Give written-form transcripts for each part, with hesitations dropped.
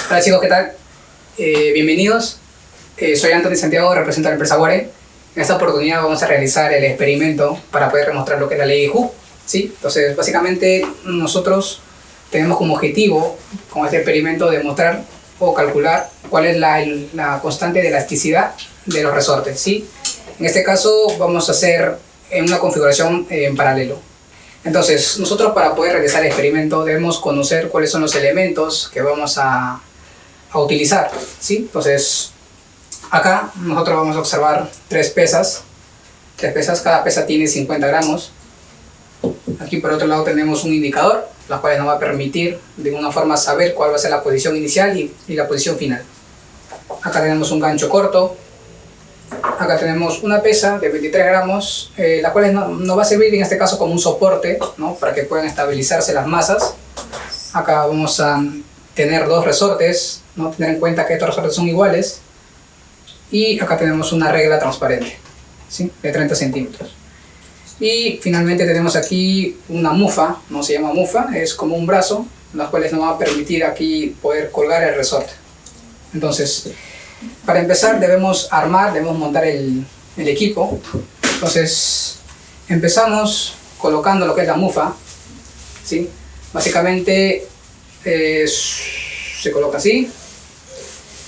Hola chicos, ¿qué tal? Bienvenidos. Soy Anthony Santiago, represento a la empresa Ware. En esta oportunidad vamos a realizar el experimento para poder demostrar lo que es la ley de Hooke, ¿sí? Entonces, básicamente nosotros tenemos como objetivo, con este experimento, demostrar o calcular cuál es la constante de elasticidad de los resortes, ¿sí? En este caso vamos a hacer en una configuración en paralelo. Entonces, nosotros para poder realizar el experimento debemos conocer cuáles son los elementos que vamos a utilizar, ¿sí? Entonces, acá nosotros vamos a observar tres pesas, cada pesa tiene 50 gramos. Aquí por otro lado tenemos un indicador, la cual nos va a permitir de alguna forma saber cuál va a ser la posición inicial y la posición final. Acá tenemos un gancho corto. Acá tenemos una pesa de 23 gramos, la cual nos va a servir en este caso como un soporte, ¿no? Para que puedan estabilizarse las masas. Acá vamos a tener dos resortes, ¿no? Tener en cuenta que estos resortes son iguales. Y acá tenemos una regla transparente, ¿sí? De 30 centímetros. Y finalmente tenemos aquí una mufa, no se llama mufa, es como un brazo, las cuales nos va a permitir aquí poder colgar el resorte. Entonces, para empezar debemos montar el equipo. Entonces, empezamos colocando lo que es la mufa, ¿sí? Básicamente se coloca así.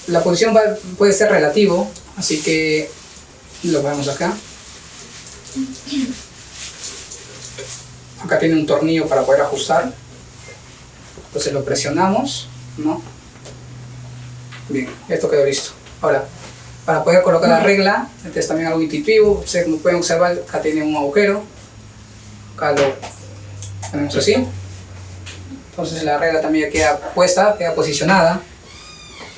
La posición puede ser relativo, así que lo ponemos acá. Acá tiene un tornillo para poder ajustar. Entonces lo presionamos, ¿no? Bien, esto quedó listo. Ahora, para poder colocar la regla, este es también algo intuitivo. Ustedes como pueden observar, acá tiene un agujero. Acá lo ponemos así. Entonces la regla también queda puesta, queda posicionada.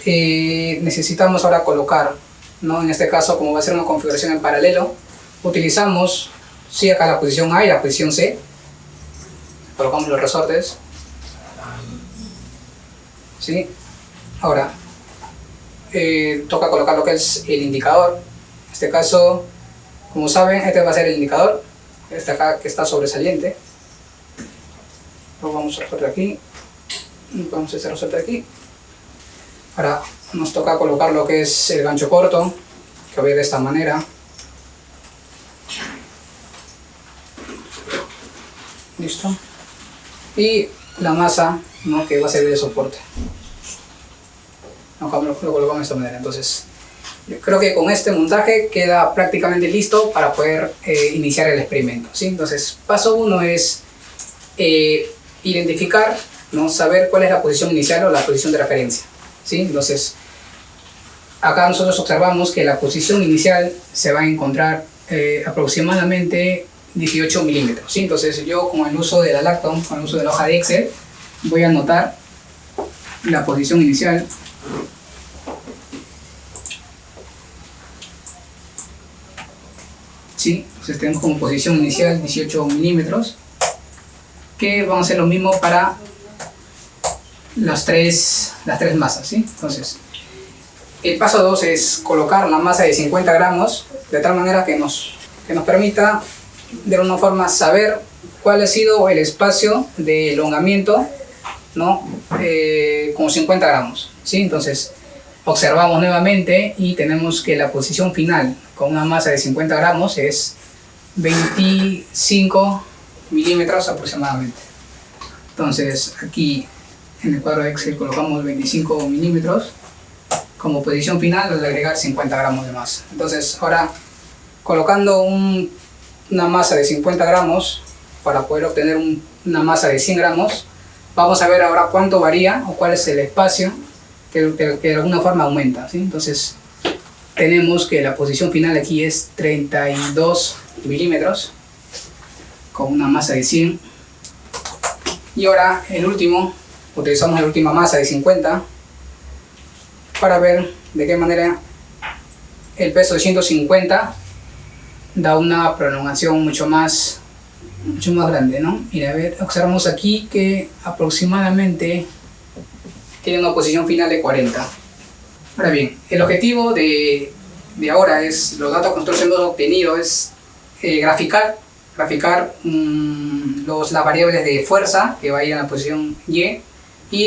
Necesitamos ahora colocar, ¿no? En este caso, como va a ser una configuración en paralelo, utilizamos, sí, acá la posición A y la posición C. Colocamos los resortes, ¿sí? Ahora toca colocar lo que es el indicador. En este caso, como saben, este va a ser el indicador, este acá que está sobresaliente. Lo vamos a resorte aquí, y ponemos este resorte aquí. Ahora nos toca colocar lo que es el gancho corto, que va a ir de esta manera. Listo. Y la masa, ¿no? Que va a servir de soporte. Lo colocamos de esta manera. Entonces, yo creo que con este montaje queda prácticamente listo para poder iniciar el experimento, ¿sí? Entonces, paso 1 es identificar, ¿no? Saber cuál es la posición inicial o la posición de referencia, ¿sí? Entonces, acá nosotros observamos que la posición inicial se va a encontrar aproximadamente 18 milímetros, ¿sí? Entonces yo con el uso de la Lacton, con el uso de la hoja de Excel, voy a anotar la posición inicial. ¿Sí? Entonces tenemos como posición inicial 18 milímetros, que van a ser lo mismo para las tres masas, ¿sí? Entonces, el paso 2 es colocar la masa de 50 gramos, de tal manera que nos permita de alguna forma saber cuál ha sido el espacio de elongamiento, ¿no? Con 50 gramos, ¿sí? Entonces observamos nuevamente y tenemos que la posición final con una masa de 50 gramos es 25 milímetros aproximadamente. Entonces aquí en el cuadro de Excel colocamos 25 milímetros como posición final al agregar 50 gramos de masa. Entonces ahora colocando una masa de 50 gramos para poder obtener una masa de 100 gramos, vamos a ver ahora cuánto varía o cuál es el espacio que de alguna forma aumenta, ¿sí? Entonces tenemos que la posición final aquí es 32 milímetros con una masa de 100. Y ahora utilizamos la última masa de 50 para ver de qué manera el peso de 150 da una prolongación mucho más grande, ¿no? Y a ver, observamos aquí que aproximadamente tiene una posición final de 40. Ahora bien, el objetivo de ahora es, los datos que nosotros hemos obtenido es graficar graficar las variables de fuerza que va a ir en la posición y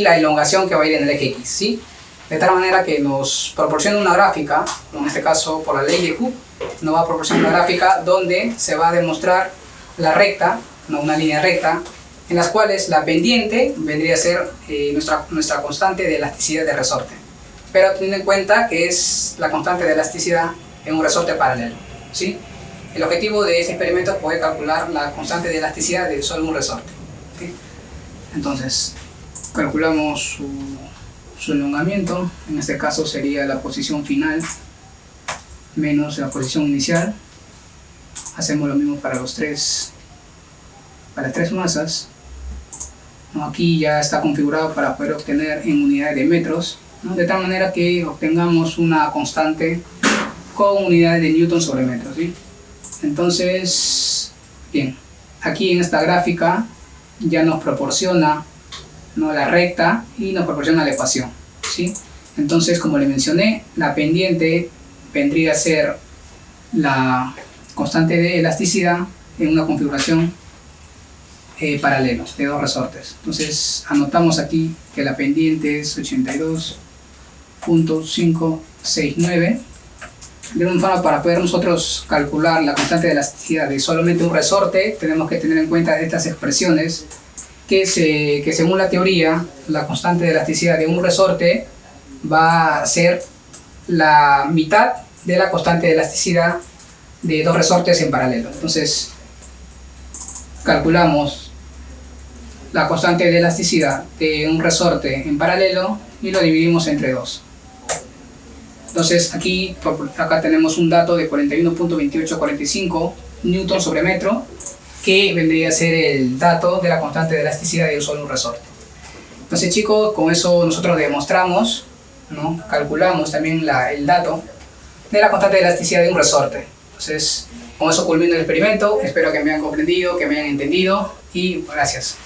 la elongación que va a ir en el eje X, ¿sí? De tal manera que nos proporciona una gráfica, en este caso por la ley de Hooke, nos va a proporcionar una gráfica donde se va a demostrar la recta, no una línea recta, en las cuales la pendiente vendría a ser nuestra constante de elasticidad de resorte. Pero teniendo en cuenta que es la constante de elasticidad en un resorte paralelo, ¿sí? El objetivo de este experimento es poder calcular la constante de elasticidad de solo un resorte, ¿sí? Entonces, calculamos su elongamiento, en este caso sería la posición final menos la posición inicial. Hacemos lo mismo para las tres masas, ¿no? Aquí ya está configurado para poder obtener en unidades de metros, ¿no? De tal manera que obtengamos una constante con unidades de newton sobre metro, ¿sí? Entonces, bien, aquí en esta gráfica ya nos proporciona, ¿no?, la recta y nos proporciona la ecuación, ¿sí? Entonces, como le mencioné, la pendiente vendría a ser la constante de elasticidad en una configuración paralelo de dos resortes. Entonces, anotamos aquí que la pendiente es 82.569. De una forma, para poder nosotros calcular la constante de elasticidad de solamente un resorte, tenemos que tener en cuenta estas expresiones que según la teoría, la constante de elasticidad de un resorte va a ser la mitad de la constante de elasticidad de dos resortes en paralelo. Entonces, calculamos la constante de elasticidad de un resorte en paralelo y lo dividimos entre dos. Entonces acá tenemos un dato de 41.2845 newton sobre metro, que vendría a ser el dato de la constante de elasticidad de un solo resorte. Entonces, chicos, con eso nosotros demostramos, ¿no?, calculamos también el dato de la constante de elasticidad de un resorte. Entonces, con eso culmino el experimento. Espero que me hayan comprendido, que me hayan entendido, y gracias.